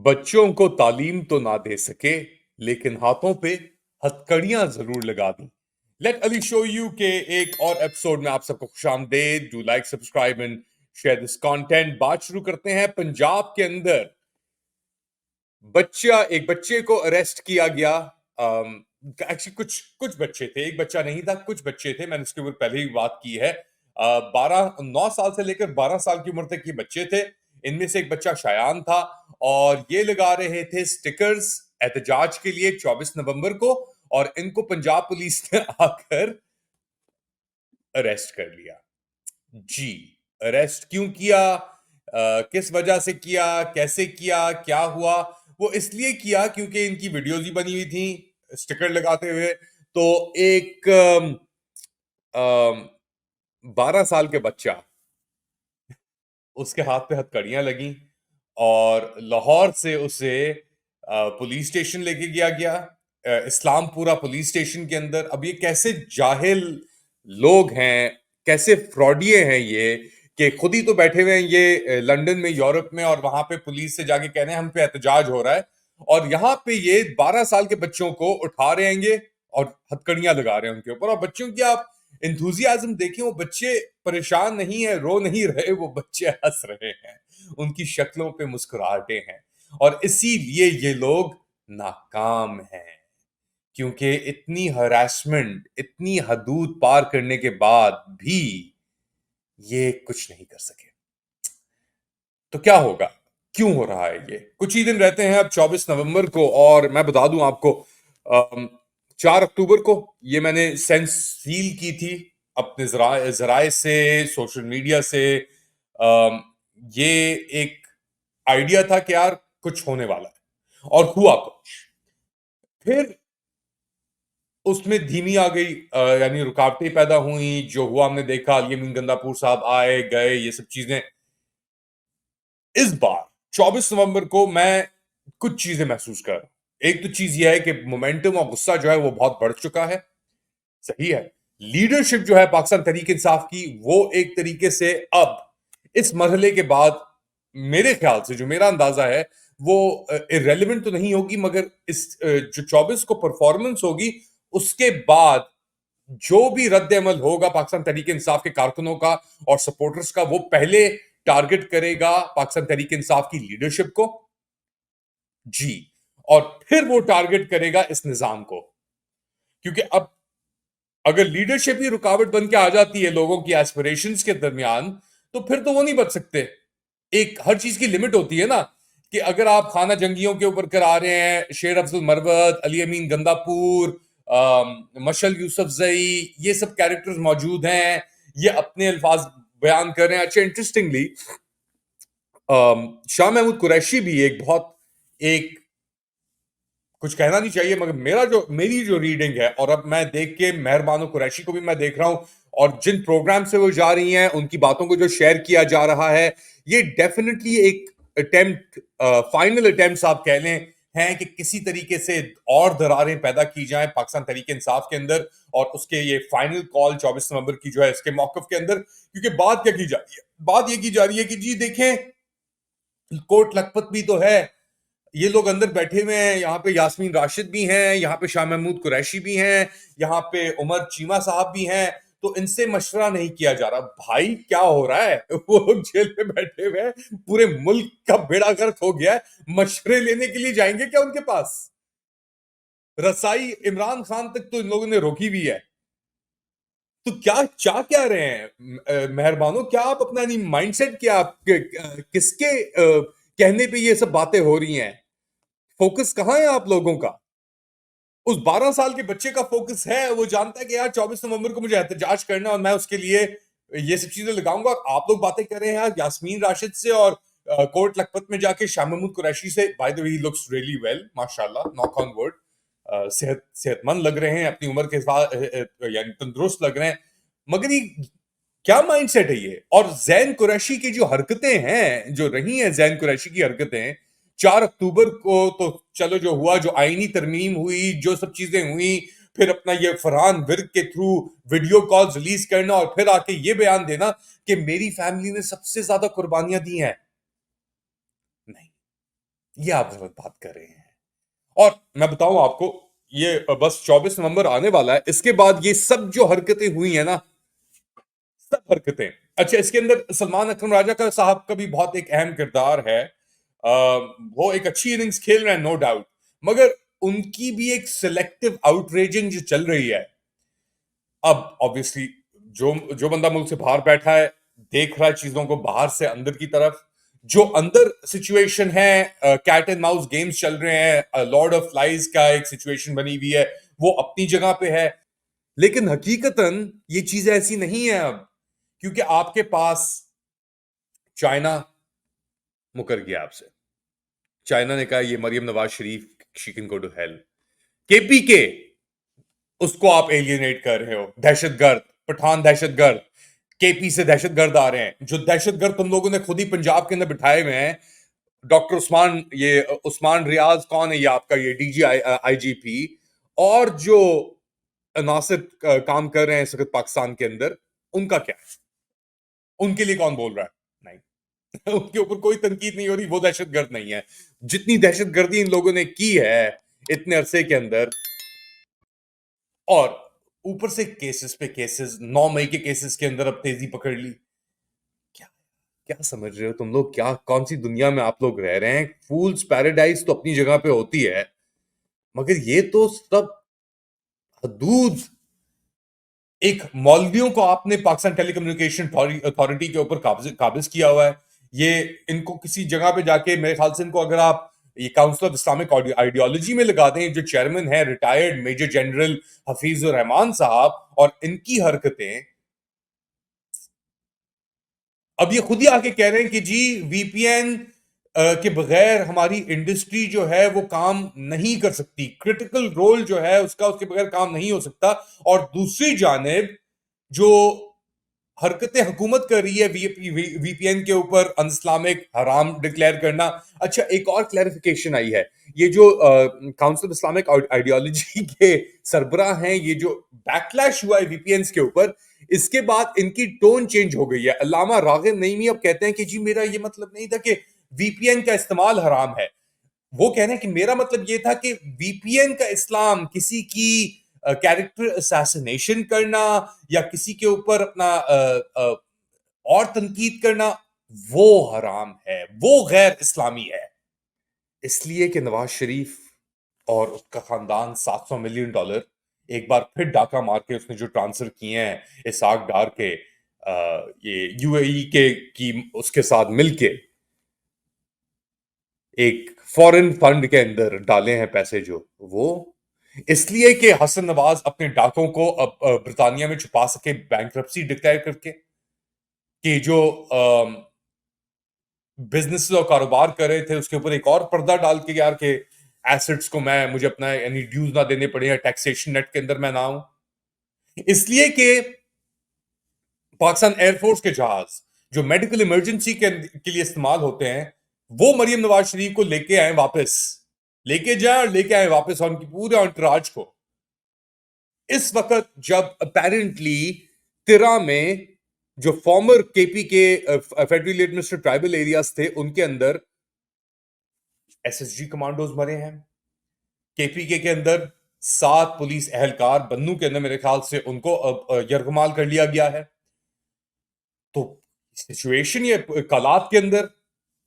बच्चों को तालीम तो ना दे सके, लेकिन हाथों पे हथकड़ियां जरूर लगा दी। लेट अली शो यू के एक और एपिसोड में आप सबको खुशामदीद। Do like, subscribe and share this content. बात शुरू करते हैं। पंजाब के अंदर एक बच्चे को अरेस्ट किया गया। एक्चुअली कुछ कुछ बच्चे थे, एक बच्चा नहीं था, कुछ बच्चे थे। मैंने उसके ऊपर पहले ही बात की है। 9 साल से लेकर 12 साल की उम्र तक ये बच्चे थे। इनमें से एक बच्चा शायान था और ये लगा रहे थे स्टिकर्स एहतजाज के लिए 24 नवंबर को, और इनको पंजाब पुलिस ने आकर अरेस्ट कर लिया। जी, अरेस्ट क्यों किया, किस वजह से किया, कैसे किया, क्या हुआ? वो इसलिए किया क्योंकि इनकी वीडियोज ही बनी हुई थी स्टिकर लगाते हुए। तो एक 12 साल के बच्चा, उसके हाथ पे हथकड़ियां लगी और लाहौर से उसे पुलिस स्टेशन लेके गया गया, इस्लामपुरा पुलिस स्टेशन के अंदर। अब ये कैसे जाहिल लोग हैं, कैसे फ्रॉडिये हैं ये, कि खुद ही तो बैठे हुए हैं ये लंदन में, यूरोप में, और वहां पे पुलिस से जाके कह रहे हैं हम पे एहतजाज हो रहा है, और यहाँ पे ये 12 साल के बच्चों को उठा रहे हैं ये और हथकड़ियां लगा रहे हैं उनके ऊपर। और बच्चों की आप इंथुजियाज्म देखें, वो बच्चे परेशान नहीं है, रो नहीं रहे, वो बच्चे हंस रहे हैं, उनकी शक्लों पे मुस्कुराहटें हैं। और इसीलिए ये लोग नाकाम हैं, क्योंकि इतनी हरासमेंट, इतनी हदूद पार करने के बाद भी ये कुछ नहीं कर सके। तो क्या होगा, क्यों हो रहा है ये? कुछ ही दिन रहते हैं अब 24 नवंबर को, और मैं बता दूं आपको, 4 अक्टूबर को ये मैंने सेंस फील की थी अपने जराए से, सोशल मीडिया से। ये एक आइडिया था कि यार कुछ होने वाला है, और हुआ कुछ। फिर उसमें धीमी आ गई, यानी रुकावटें पैदा हुई। जो हुआ हमने देखा, अलीमीन गंदापुर साहब आए गए, ये सब चीजें। इस बार 24 नवंबर को मैं कुछ चीजें महसूस कर रहा हूं। एक तो चीज यह है कि मोमेंटम और गुस्सा जो है वो बहुत बढ़ चुका है। सही है। लीडरशिप जो है पाकिस्तान तहरीक इंसाफ की, वो एक तरीके से अब इस मरहले के बाद, मेरे ख्याल से जो मेरा अंदाजा है, वो इरेलीवेंट तो नहीं होगी, मगर इस जो 24 को परफॉर्मेंस होगी, उसके बाद जो भी रद्द अमल होगा पाकिस्तान तहरीक इंसाफ के कारकुनों का और सपोर्टर्स का, वो पहले टारगेट करेगा पाकिस्तान तहरीक इंसाफ की लीडरशिप को। जी। और फिर वो टारगेट करेगा इस निजाम को, क्योंकि अब अगर लीडरशिप ही रुकावट बन के आ जाती है लोगों की एस्पिरेशंस के दरमियान, तो फिर तो वो नहीं बच सकते। एक हर चीज की लिमिट होती है ना, कि अगर आप खाना जंगियों के ऊपर करा रहे हैं, शेर अफजल मरवत, अली अमीन गंदापुर, मशल यूसुफ जई, ये सब कैरेक्टर्स मौजूद हैं, ये अपने अल्फाज बयान कर रहे हैं। अच्छा, इंटरेस्टिंगली शाह महमूद कुरैशी भी एक बहुत, एक, कुछ कहना नहीं चाहिए, मगर मेरी जो रीडिंग है, और अब मैं देख के मेहरबानो कुरैशी को भी मैं देख रहा हूं, और जिन प्रोग्राम से वो जा रही हैं, उनकी बातों को जो शेयर किया जा रहा है, ये डेफिनेटली एक अटेम्प्ट, फाइनल अटेम्प्ट आप कह लें, हैं कि किसी तरीके से और दरारें पैदा की जाएं पाकिस्तान तहरीक इंसाफ के अंदर, और उसके ये फाइनल कॉल 24 नवंबर की जो है इसके मौकफ के अंदर। क्योंकि बात क्या की जा रही है? बात ये की जा रही है कि जी देखें, कोर्ट लखपत भी तो है, ये लोग अंदर बैठे हुए हैं, यहाँ पे यास्मीन राशिद भी हैं, यहाँ पे शाह महमूद कुरैशी भी हैं, यहाँ पे उमर चीमा साहब भी हैं। तो इनसे मशवरा नहीं किया जा रहा। भाई क्या हो रहा है? वो लोग जेल में बैठे हुए हैं, पूरे मुल्क का बेड़ा गर्क हो गया है, मशवरे लेने के लिए जाएंगे क्या उनके पास? रसाई इमरान खान तक तो इन लोगों ने रोकी भी है। तो क्या चाह क्या रहे हैं मेहरबानों? क्या आप अपना नहीं माइंडसेट, क्या आप किसके कहने पे ये सब बातें हो रही हैं? फोकस कहाँ है आप लोगों का? उस 12 साल के बच्चे का फोकस है, वो जानता है कि यार 24 नवंबर को मुझे एहतजाज करना है और मैं उसके लिए ये सब चीजें लगाऊंगा। आप लोग बातें कर रहे हैं यार यास्मीन राशिद से और कोर्ट लखपत में जाके शाह महमूद कुरैशी से। By the way, he looks really well, माशाल्लाह, नॉक ऑन वुड। सेहतमंद लग रहे हैं अपनी उम्र के साथ, यानी तंदुरुस्त लग रहे हैं। मगर ये क्या माइंडसेट है ये? और जैन कुरैशी की जो हरकतें हैं, जो रही हैं जैन कुरैशी की हरकतें, 4 अक्टूबर को तो चलो जो हुआ, जो आईनी तरमीम हुई, जो सब चीजें हुई, फिर अपना ये फरहान विर्क के थ्रू वीडियो कॉल रिलीज करना, और फिर आके ये बयान देना कि मेरी फैमिली ने सबसे ज्यादा कुर्बानियां दी हैं। नहीं, ये आप गलत बात कर रहे हैं। और मैं बताऊं आपको, ये बस 24 नवंबर आने वाला है, इसके बाद ये सब जो हरकतें हुई है ना, सब हरकतें, अच्छा इसके अंदर सलमान अकरम राजा का साहब का भी बहुत एक अहम किरदार है। वो एक अच्छी इनिंग्स खेल रहे हैं, नो डाउट, मगर उनकी भी एक सिलेक्टिव आउटरेजिंग जो चल रही है। अब ऑब्वियसली जो जो बंदा मुल्क से बाहर बैठा है, देख रहा है चीजों को बाहर से अंदर की तरफ, जो अंदर सिचुएशन है, कैट एंड माउस गेम्स चल रहे हैं, लॉर्ड ऑफ फ्लाइज का एक सिचुएशन बनी हुई है, वो अपनी जगह पे है। लेकिन हकीकतन ये चीज ऐसी नहीं है अब, क्योंकि आपके पास चाइना मुकर गया आपसे। चाइना ने कहा ये Maryam Nawaz Sharif she can go to hell. KPK, उसको आप एलियनेट कर रहे हो, दहशतगर्द, पठान दहशतगर्द, केपी से दहशतगर्द आ रहे हैं। जो दहशतगर्द तुम लोगों ने खुद ही पंजाब के अंदर बिठाए हुए हैं, डॉक्टर उस्मान, ये उस्मान रियाज कौन है, ये आपका ये डीजी आईजीपी, और जो नासिर काम कर रहे हैं इस वक्त पाकिस्तान के अंदर, उनका क्या है? उनके लिए कौन बोल रहा है? नहीं। उनके ऊपर कोई तनकीद नहीं हो रही, वो दहशतगर्द नहीं है। जितनी दहशतगर्दी इन लोगों ने की है इतने अरसे के अंदर, और ऊपर से केसेस पे केसेस, 9 मई के केसेस के अंदर अब तेजी पकड़ ली। क्या क्या समझ रहे हो तुम लोग? क्या कौन सी दुनिया में आप लोग रह रहे हैं? फूल्स पैराडाइज तो अपनी जगह पे होती है, मगर ये तो सब हदूद। एक मौलवियों को आपने पाकिस्तान टेलीकम्युनिकेशन अथॉरिटी के ऊपर काबिज किया हुआ है। ये इनको किसी जगह पे जाके, मेरे ख्याल से इनको अगर आप ये काउंसिल ऑफ इस्लामिक आइडियोलॉजी में लगा दें, जो चेयरमैन है retired major general Hafizur Rahman sahab, और इनकी हरकतें, अब ये खुद ही आके कह रहे हैं कि जी वीपीएन के बगैर हमारी इंडस्ट्री जो है वो काम नहीं कर सकती, क्रिटिकल रोल जो है उसका उसके बगैर काम नहीं हो सकता। और दूसरी जानिब जो हरकतें हुकूमत कर रही है वीपीएन के ऊपर अनइस्लामिक हराम डिक्लेयर करना। अच्छा, एक और क्लैरिफिकेशन आई है, ये जो काउंसिल ऑफ इस्लामिक आइडियोलॉजी के सरबराह हैं, ये जो बैकलैश हुआ है वीपीएन के ऊपर, इसके बाद इनकी टोन चेंज हो गई है। अल्लामा रागिब नईमी अब कहते हैं कि जी मेरा ये मतलब नहीं था कि वीपीएन का इस्तेमाल हराम है। वो कह रहे हैं कि मेरा मतलब ये था कि वीपीएन का इस्लाम किसी की कैरेक्टर असैसिनेशन करना, या किसी के ऊपर अपना और तनकीद करना, वो हराम है, वो गैर इस्लामी है। इसलिए कि नवाज शरीफ और उसका खानदान $700 मिलियन एक बार फिर डाका मार के उसने जो ट्रांसफर किए हैं इसाक डार के, ये यूएई के की उसके साथ मिलके एक फॉरेन फंड के अंदर डाले हैं पैसे, जो वो इसलिए कि हसन नवाज अपने डाकों को अब ब्रितानिया में छुपा सके, बैंक्रप्सी डिक्लेयर करके, कि जो बिजनेस और कारोबार कर रहे थे उसके ऊपर एक और पर्दा डाल के, यार के एसेट्स को मैं, मुझे अपना यानी ड्यूज ना देने पड़े, या टैक्सेशन नेट के अंदर मैं ना हूं। इसलिए कि पाकिस्तान एयरफोर्स के जहाज जो मेडिकल इमरजेंसी के लिए इस्तेमाल होते हैं, वो मरियम नवाज शरीफ को लेके आए वापस, लेके जाए और लेके आए वापस, और उनकी पूरे अंतराज को। इस वक्त जब अपेरेंटली तिरा में जो फॉर्मर केपी के फेडरली एडमिनिस्ट्रेटेड ट्राइबल एरियाज थे, उनके अंदर एसएसजी कमांडोज मरे हैं। केपीके के अंदर 7 पुलिस एहलकार बन्नू के अंदर मेरे ख्याल से उनको यरगमाल कर लिया गया है। तो सिचुएशन ये कालात के अंदर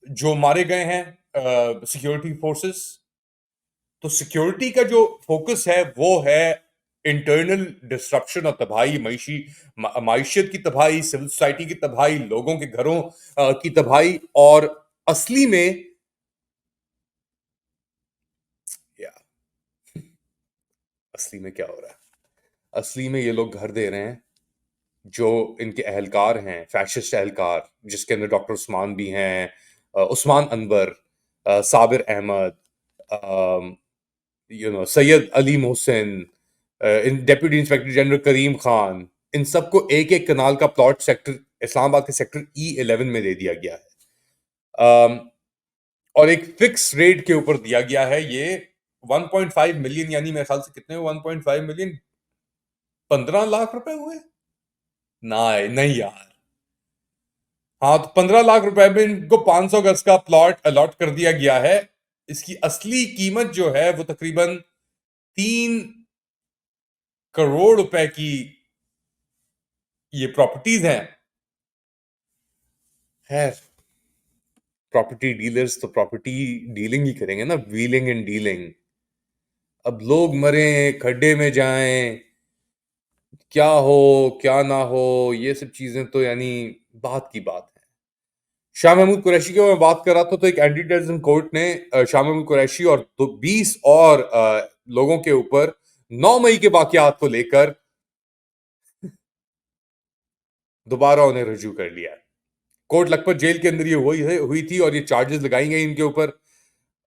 जो मारे गए हैं सिक्योरिटी फोर्सेस, तो सिक्योरिटी का जो फोकस है वो है इंटरनल डिस्ट्रप्शन और तबाही, माइशियत की तबाही, सिविल सोसाइटी की तबाही, लोगों के घरों की तबाही। और असली में, या असली में क्या हो रहा है? असली में ये लोग घर दे रहे हैं, जो इनके एहलकार हैं, फैशिस्ट एहलकार, जिसके अंदर डॉक्टर उस्मान भी हैं, Usman Anwar, Sabir Ahmed, Syed Ali Mohsin, deputy inspector general Karim Khan, इन सबको एक एक कनाल का प्लॉट सेक्टर इस्लामाबाद के सेक्टर E11 में दे दिया गया है। और एक फिक्स रेट के ऊपर दिया गया है ये। 1.5 मिलियन, यानी मेरे ख्याल से कितने हुए 1.5 मिलियन, 15 लाख रुपए हुए ना? नहीं यार। हाँ, तो 15 लाख रुपए में इनको 500 गज का प्लॉट अलॉट कर दिया गया है। इसकी असली कीमत जो है वो तकरीबन 3 करोड़ रुपए की ये प्रॉपर्टीज हैं। खैर, प्रॉपर्टी डीलर्स तो प्रॉपर्टी डीलिंग ही करेंगे ना, व्हीलिंग एंड डीलिंग। अब लोग मरे, खड्डे में जाएं, क्या हो क्या ना हो, ये सब चीजें तो यानी बात की बात है। शाह महमूद कुरैशी की मैं बात कर रहा था, तो एक एंटी टेररिज्म कोर्ट ने शाह महमूद कुरैशी और 20 और लोगों के ऊपर 9 मई के वाकयात को लेकर दोबारा उन्हें रजू कर लिया है। कोर्ट लखपत जेल के अंदर ये हुई थी और ये चार्जेस लगाई गई इनके ऊपर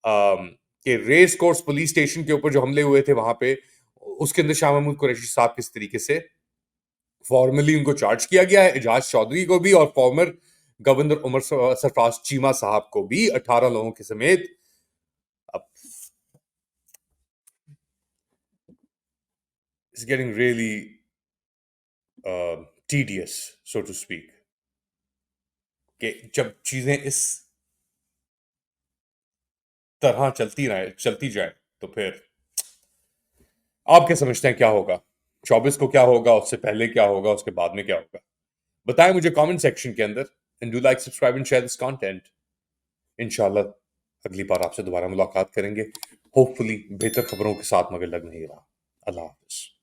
कि रेस कोर्स पुलिस स्टेशन के ऊपर जो हमले हुए थे वहां पे, उसके अंदर शाह महमूद कुरैशी साहब किस तरीके से फॉर्मली उनको चार्ज किया गया है, एजाज चौधरी को भी और फॉर्मर गवर्नर उमर सरफराज चीमा साहब को भी, 18 लोगों के समेत। अब it's getting really tedious, so to speak, कि जब चीजें इस तरह चलती जाए तो फिर आप क्या समझते हैं क्या होगा? 24 को क्या होगा, उससे पहले क्या होगा, उसके बाद में क्या होगा? बताएं मुझे कमेंट सेक्शन के अंदर। And do like, subscribe and share this content. इंशाल्लाह अगली बार आपसे दोबारा मुलाकात करेंगे, होपफुली बेहतर खबरों के साथ, मगर लग नहीं रहा। अल्लाह हाफिज।